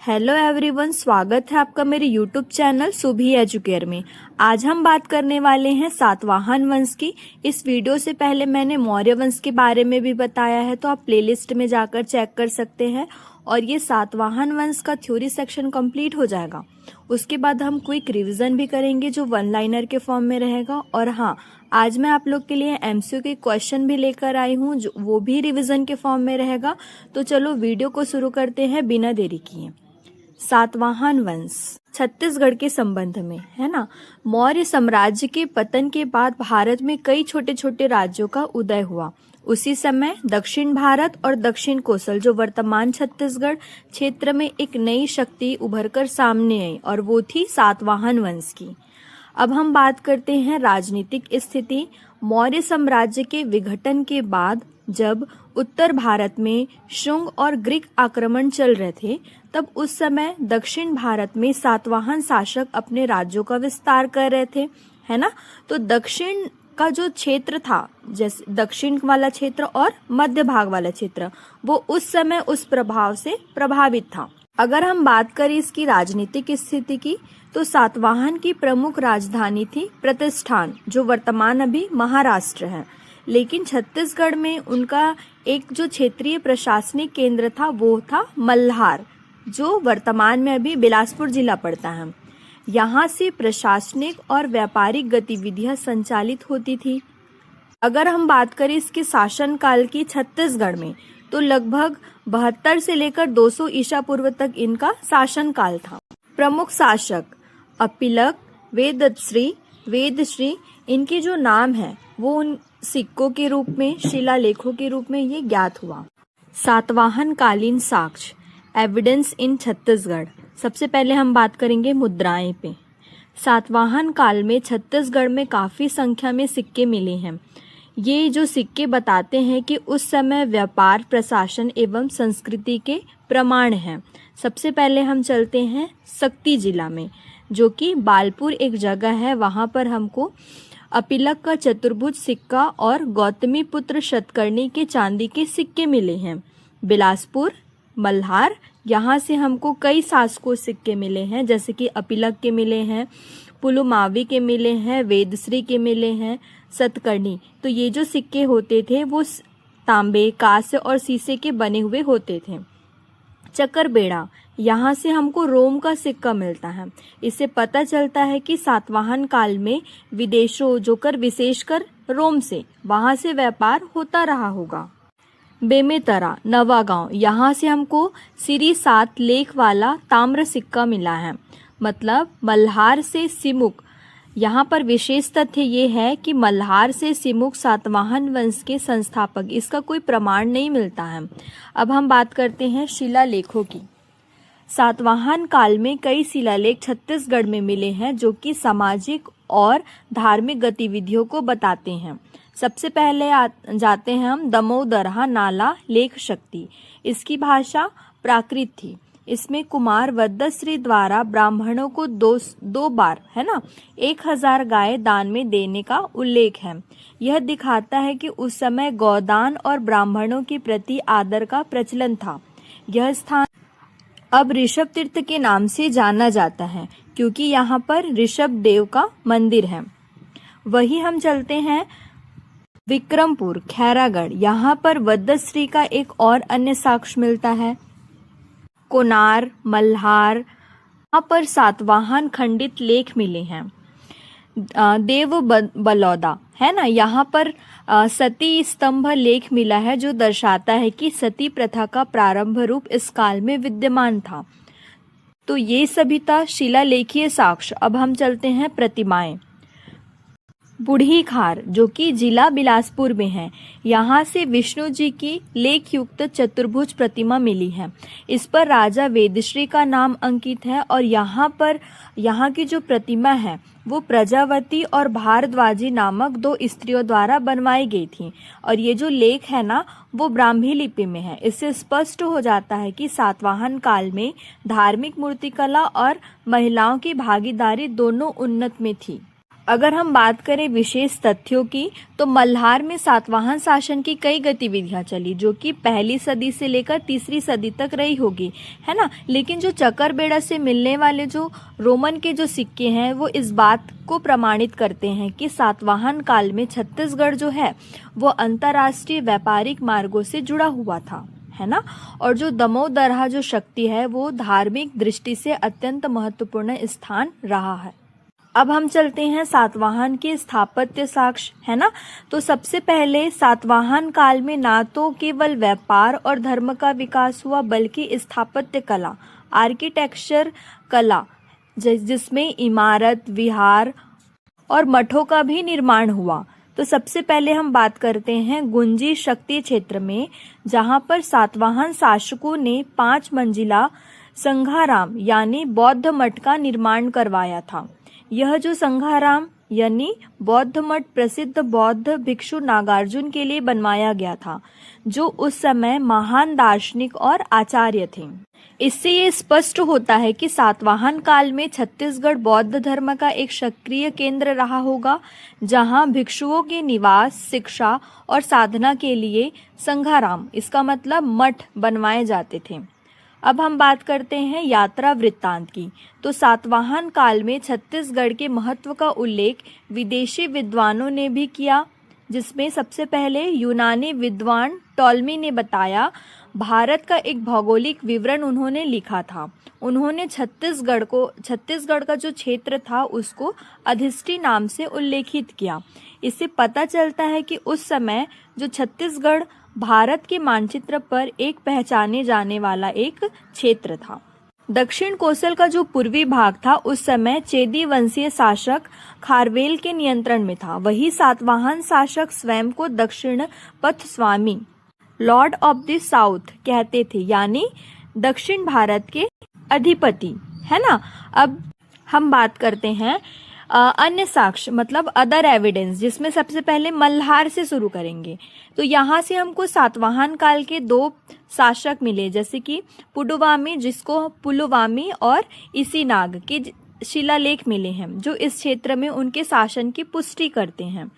Hello everyone, स्वागत है आपका मेरे यूट्यूब चैनल सुभी एजुकेयर में। आज हम बात करने वाले हैं सातवाहन वंश की। इस वीडियो से पहले मैंने मौर्य वंश के बारे में भी बताया है, तो आप प्लेलिस्ट में जाकर चेक कर सकते हैं। और ये सातवाहन वंश का थ्योरी सेक्शन कंप्लीट हो जाएगा। उसके बाद हम क्विक रिवीजन भी करेंगे जो वन लाइनर के फॉर्म में रहेगा। और हाँ, आज मैं आप लोग के लिए एमसीक्यू के क्वेश्चन भी लेकर आई हूँ, जो वो भी रिवीजन के फॉर्म में रहेगा। तो चलो वीडियो को शुरू करते हैं बिना देरी किए। सातवाहन वंश छत्तीसगढ़ के संबंध में है ना। मौर्य साम्राज्य के पतन के बाद भारत में कई छोटे छोटे राज्यों का उदय हुआ। उसी समय दक्षिण भारत और दक्षिण कोसल, जो वर्तमान छत्तीसगढ़ क्षेत्र में एक नई शक्ति उभरकर सामने आई, और वो थी सातवाहन वंश की। अब हम बात करते हैं राजनीतिक स्थिति। मौर्य साम्राज्य के विघटन के बाद जब उत्तर भारत में शुंग और ग्रीक आक्रमण चल रहे थे, तब उस समय दक्षिण भारत में सातवाहन शासक अपने राज्यों का विस्तार कर रहे थे, है ना। तो दक्षिण का जो क्षेत्र था, जैसे दक्षिण वाला क्षेत्र और मध्य भाग वाला क्षेत्र, वो उस समय उस प्रभाव से प्रभावित था। अगर हम बात करें इसकी राजनीतिक स्थिति की, तो सातवाहन की प्रमुख राजधानी थी प्रतिष्ठान, जो वर्तमान अभी महाराष्ट्र है। लेकिन छत्तीसगढ़ में उनका एक जो क्षेत्रीय प्रशासनिक केंद्र था वो था मल्हार, जो वर्तमान में अभी बिलासपुर जिला पड़ता है। यहाँ से प्रशासनिक और व्यापारिक गतिविधियां संचालित होती थी। अगर हम बात करें इसके शासन काल की छत्तीसगढ़ में, तो लगभग 72 से लेकर 200 ईसा पूर्व तक इनका शासन काल था। प्रमुख शासक अपिलक, वेदश्री, इनके जो नाम है वो उन सिक्कों के रूप में, शिलालेखों के रूप में ये ज्ञात हुआ। सातवाहन कालीन साक्ष्य एविडेंस इन छत्तीसगढ़। सबसे पहले हम बात करेंगे मुद्राएं पे। सातवाहन काल में छत्तीसगढ़ में काफी संख्या में सिक्के मिले हैं। ये जो सिक्के बताते हैं कि उस समय व्यापार, प्रशासन एवं संस्कृति के प्रमाण हैं। सबसे पहले हम चलते हैं सक्ती जिला में, जो कि बालपुर एक जगह है। वहां पर हमको अपिलक का चतुर्भुज सिक्का और गौतमी पुत्र शतकर्णी के चांदी के सिक्के मिले हैं। बिलासपुर, मल्हार, यहाँ से हमको कई शासकों सिक्के मिले हैं, जैसे कि अपिलक के मिले हैं, पुलुमावी के मिले हैं, वेदश्री के मिले हैं, शतकर्णी। तो ये जो सिक्के होते थे वो तांबे, कांस्य और शीशे के बने हुए होते थे। चकरबेड़ा, यहाँ से हमको रोम का सिक्का मिलता है। इससे पता चलता है कि सातवाहन काल में विदेशों, जोकर विशेषकर रोम से, वहां से व्यापार होता रहा होगा। बेमेतरा, नवागांव, यहाँ से हमको सिरी 7 लेख वाला ताम्र सिक्का मिला है। मतलब मल्हार से सिमुक। यहाँ पर विशेष तथ्य ये है कि मल्हार से सिमुक सातवाहन वंश के संस्थापक, इसका कोई प्रमाण नहीं मिलता है। अब हम बात करते हैं शिलालेखों की। सातवाहन काल में कई शिलालेख छत्तीसगढ़ में मिले हैं, जो कि सामाजिक और धार्मिक गतिविधियों को बताते हैं। सबसे पहले जाते हैं हम दमोदरहा नाला लेख शक्ति। इसकी भाषा प्राकृत थी। इसमें कुमार वद्दश्री द्वारा ब्राह्मणों को दो बार, है ना, 1000 गाय दान में देने का उल्लेख है। यह दिखाता है कि उस समय गौदान और ब्राह्मणों के प्रति आदर का प्रचलन था। यह स्थान अब ऋषभ तीर्थ के नाम से जाना जाता है, क्योंकि यहाँ पर ऋषभ देव का मंदिर है। वही हम चलते हैं विक्रमपुर, खैरागढ़। यहाँ पर वद्दश्री का एक और अन्य साक्ष्य मिलता है। कोनार, मल्हार, यहाँ पर सातवाहन खंडित लेख मिले हैं। देव बलौदा, है ना, यहाँ पर सती स्तंभ लेख मिला है, जो दर्शाता है कि सती प्रथा का प्रारंभ रूप इस काल में विद्यमान था। तो ये सभी था शिलालेखीय साक्ष्य। अब हम चलते हैं प्रतिमाएं। बूढ़ी खार, जो कि जिला बिलासपुर में है, यहाँ से विष्णु जी की लेख युक्त चतुर्भुज प्रतिमा मिली है। इस पर राजा वेदश्री का नाम अंकित है। और यहाँ की जो प्रतिमा है वो प्रजावती और भारद्वाजी नामक 2 स्त्रियों द्वारा बनवाई गई थी। और ये जो लेख है ना, वो ब्राह्मी लिपि में है। इससे स्पष्ट हो जाता है कि सातवाहन काल में धार्मिक मूर्तिकला और महिलाओं की भागीदारी दोनों उन्नत में थी। अगर हम बात करें विशेष तथ्यों की, तो मल्हार में सातवाहन शासन की कई गतिविधियां चली जो कि पहली सदी से लेकर तीसरी सदी तक रही होगी, है ना। लेकिन जो चकरबेड़ा से मिलने वाले जो रोमन के जो सिक्के हैं वो इस बात को प्रमाणित करते हैं कि सातवाहन काल में छत्तीसगढ़ जो है वो अंतर्राष्ट्रीय व्यापारिक मार्गों से जुड़ा हुआ था, है ना। और जो दमोह दर्रा जो शक्ति है वो धार्मिक दृष्टि से अत्यंत महत्वपूर्ण स्थान रहा है। अब हम चलते हैं सातवाहन के स्थापत्य साक्ष्य, है ना। तो सबसे पहले सातवाहन काल में ना तो केवल व्यापार और धर्म का विकास हुआ बल्कि स्थापत्य कला, आर्किटेक्चर कला, जिसमें इमारत, विहार और मठों का भी निर्माण हुआ। तो सबसे पहले हम बात करते हैं गुंजी शक्ति क्षेत्र में, जहां पर सातवाहन शासकों ने 5 मंजिला संघाराम यानी बौद्ध मठ का निर्माण करवाया था। यह जो संघाराम यानी बौद्ध मठ प्रसिद्ध बौद्ध भिक्षु नागार्जुन के लिए बनवाया गया था, जो उस समय महान दार्शनिक और आचार्य थे। इससे ये स्पष्ट होता है कि सातवाहन काल में छत्तीसगढ़ बौद्ध धर्म का एक सक्रिय केंद्र रहा होगा, जहां भिक्षुओं के निवास, शिक्षा और साधना के लिए संघाराम, इसका मतलब मठ, बनवाए जाते थे। अब हम बात करते हैं यात्रा वृत्तांत की। तो सातवाहन काल में छत्तीसगढ़ के महत्व का उल्लेख विदेशी विद्वानों ने भी किया, जिसमें सबसे पहले यूनानी विद्वान टॉलमी ने बताया। भारत का एक भौगोलिक विवरण उन्होंने लिखा था। उन्होंने छत्तीसगढ़ का जो क्षेत्र था उसको अधिष्टि नाम से उल्लेखित किया। इससे पता चलता है कि उस समय जो छत्तीसगढ़ भारत के मानचित्र पर एक पहचाने जाने वाला एक क्षेत्र था। दक्षिण कोसल का जो पूर्वी भाग था उस समय चेदी वंशीय शासक खारवेल के नियंत्रण में था। वही सातवाहन शासक स्वयं को दक्षिण पथ स्वामी, लॉर्ड ऑफ द साउथ कहते थे, यानी दक्षिण भारत के अधिपति, है ना। अब हम बात करते हैं अन्य साक्ष्य मतलब अदर एविडेंस, जिसमें सबसे पहले मल्हार से शुरू करेंगे। तो यहाँ से हमको सातवाहन काल के 2 शासक मिले, जैसे कि पुडुवामी, जिसको पुलुवामी, और इसीनाग के शिलालेख मिले हैं जो इस क्षेत्र में उनके शासन की पुष्टि करते हैं।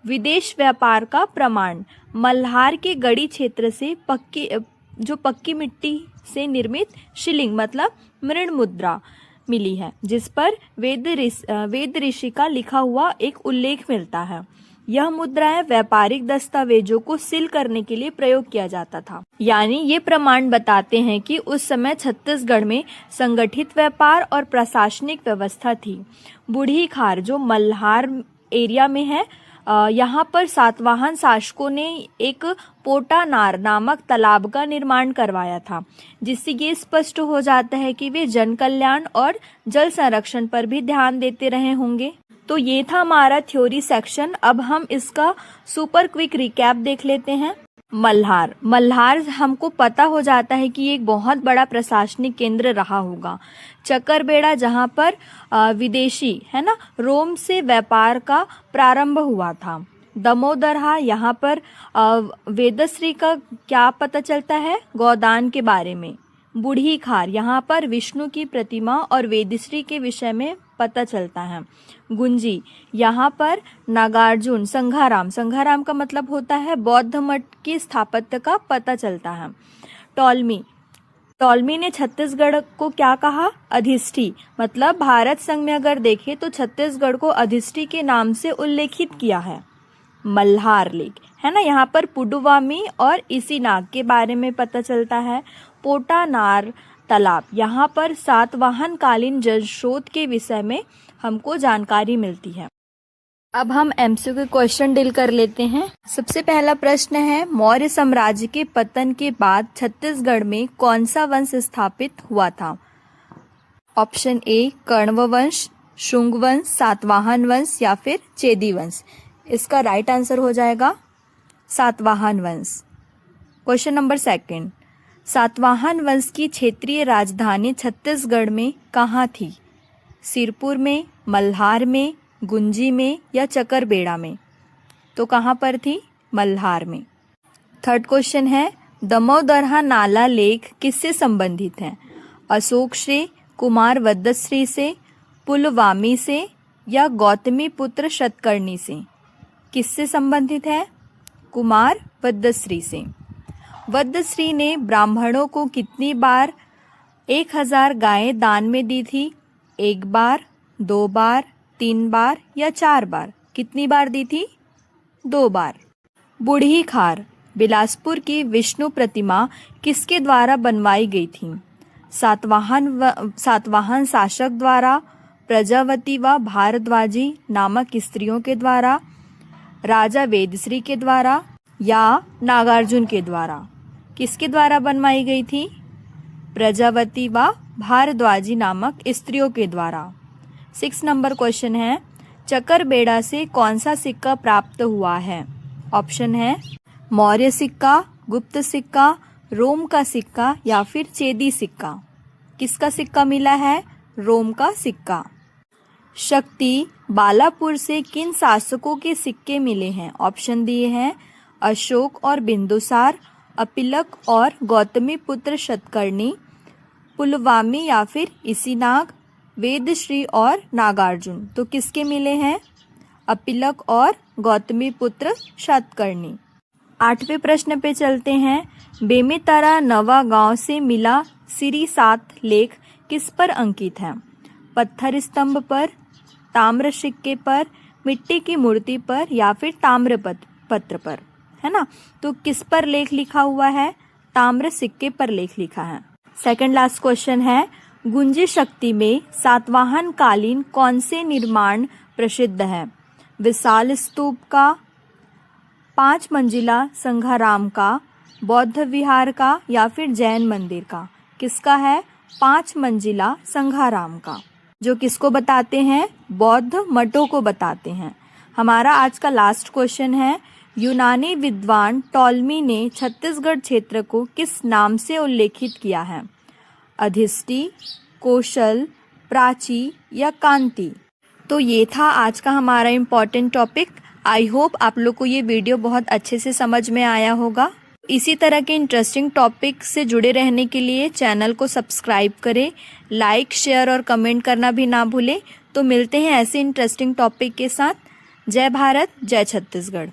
विदेश व्यापार का प्रमाण मल्हार के गढ़ी क्षेत्र से पक्की मिट्टी से निर्मित शिलिंग मतलब मृण मुद्रा मिली है, जिस पर वेद ऋषि का लिखा हुआ एक उल्लेख मिलता है। यह मुद्राएं व्यापारिक दस्तावेजों को सील करने के लिए प्रयोग किया जाता था। यानी ये प्रमाण बताते हैं कि उस समय छत्तीसगढ़ में संगठित व्यापार और प्रशासनिक व्यवस्था थी। बूढ़ी खार जो मल्हार एरिया में है, यहाँ पर सातवाहन शासकों ने एक पोटानार नामक तालाब का निर्माण करवाया था, जिससे ये स्पष्ट हो जाता है कि वे जन कल्याण और जल संरक्षण पर भी ध्यान देते रहे होंगे। तो ये था हमारा थ्योरी सेक्शन। अब हम इसका सुपर क्विक रिकैप देख लेते हैं। मल्हार हमको पता हो जाता है कि एक बहुत बड़ा प्रशासनिक केंद्र रहा होगा। चकरबेड़ा जहाँ पर विदेशी, है ना, रोम से व्यापार का प्रारंभ हुआ था। दमोह दर्रा, यहाँ पर वेदश्री का क्या पता चलता है, गोदान के बारे में। बूढ़ी खार, यहाँ पर विष्णु की प्रतिमा और वेदश्री के विषय में पता चलता है। गुंजी, यहाँ पर नागार्जुन, संघाराम का मतलब होता है बौद्ध मठ की स्थापत्य का पता चलता है। टॉलमी ने छत्तीसगढ़ को क्या कहा, अधिष्ठि, मतलब भारत संघ में अगर देखें तो छत्तीसगढ़ को अधिष्ठि के नाम से उल्लेखित किया है। मल्हार लेक, है ना, यहाँ पर पुडुवामी और इसीनाग के बारे में पता चलता है। पोटानार तालाब, यहाँ पर सातवाहन कालीन जलस्रोत के विषय में हमको जानकारी मिलती है। अब हम एमसीक्यू क्वेश्चन डील कर लेते हैं। सबसे पहला प्रश्न है, मौर्य साम्राज्य के पतन के बाद छत्तीसगढ़ में कौन सा वंश स्थापित हुआ था? ऑप्शन ए कण्व वंश, शुंग वंश, सातवाहन वंश या फिर चेदी वंश। इसका राइट आंसर हो जाएगा सातवाहन वंश। क्वेश्चन नंबर 2, सातवाहन वंश की क्षेत्रीय राजधानी छत्तीसगढ़ में कहाँ थी? सिरपुर में, मल्हार में, गुंजी में या चकरबेड़ा में? तो कहाँ पर थी? मल्हार में। 3rd क्वेश्चन है, दमोह दर्रा नाला लेख किससे संबंधित है? अशोक से, कुमार वद्दश्री से, पुलवामी से या गौतमी पुत्र शतकर्णी से? किससे संबंधित है? कुमार वद्धश्री से। वद्धश्री ने ब्राह्मणों को कितनी बार 1000 गायें दान में दी थी? 1 बार, 2 बार, 3 बार या 4 बार? कितनी बार दी थी? 2 बार। बूढ़ी खार बिलासपुर की विष्णु प्रतिमा किसके द्वारा बनवाई गई थी? सातवाहन शासक द्वारा, प्रजावती व भारद्वाजी नामक स्त्रियों के द्वारा, राजा वेदश्री के द्वारा या नागार्जुन के द्वारा? किसके द्वारा बनवाई गई थी? प्रजावती व भारद्वाजी नामक स्त्रियों के द्वारा। 6 नंबर क्वेश्चन है, चकरबेड़ा से कौन सा सिक्का प्राप्त हुआ है? ऑप्शन है मौर्य सिक्का, गुप्त सिक्का, रोम का सिक्का या फिर चेदी सिक्का। किसका सिक्का मिला है? रोम का सिक्का। शक्ति बालापुर से किन शासकों के सिक्के मिले हैं? ऑप्शन दिए हैं अशोक और बिंदुसार, अपिलक और गौतमी पुत्र शतकर्णी, पुलवामी या फिर इसीनाग, वेदश्री और नागार्जुन। तो किसके मिले हैं? अपिलक और गौतमी पुत्र शतकर्णी। 8वें प्रश्न पे चलते हैं। बेमेतरा नवा गांव से मिला सिरी 7 लेख किस पर अंकित है? पत्थर स्तंभ पर, ताम्र सिक्के पर, मिट्टी की मूर्ति पर या फिर ताम्र पत्र पर, है ना? तो किस पर लेख लिखा हुआ है? ताम्र सिक्के पर लेख लिखा है। सेकंड लास्ट क्वेश्चन है, गुंजी शक्ति में सातवाहन कालीन कौन से निर्माण प्रसिद्ध है? विशाल स्तूप का, 5 मंजिला संघाराम का, बौद्ध विहार का या फिर जैन मंदिर का? किसका है? 5 मंजिला संघाराम का, जो किसको बताते हैं? बौद्ध मठों को बताते हैं। हमारा आज का लास्ट क्वेश्चन है, यूनानी विद्वान टॉलमी ने छत्तीसगढ़ क्षेत्र को किस नाम से उल्लेखित किया है? अधिष्टि, कौशल, प्राची या कांति? तो ये था आज का हमारा इम्पॉर्टेंट टॉपिक। आई होप आप लोग को ये वीडियो बहुत अच्छे से समझ में आया होगा। इसी तरह के इंटरेस्टिंग टॉपिक से जुड़े रहने के लिए चैनल को सब्सक्राइब करें, लाइक, शेयर और कमेंट करना भी ना भूलें। तो मिलते हैं ऐसे इंटरेस्टिंग टॉपिक के साथ। जय भारत, जय छत्तीसगढ़।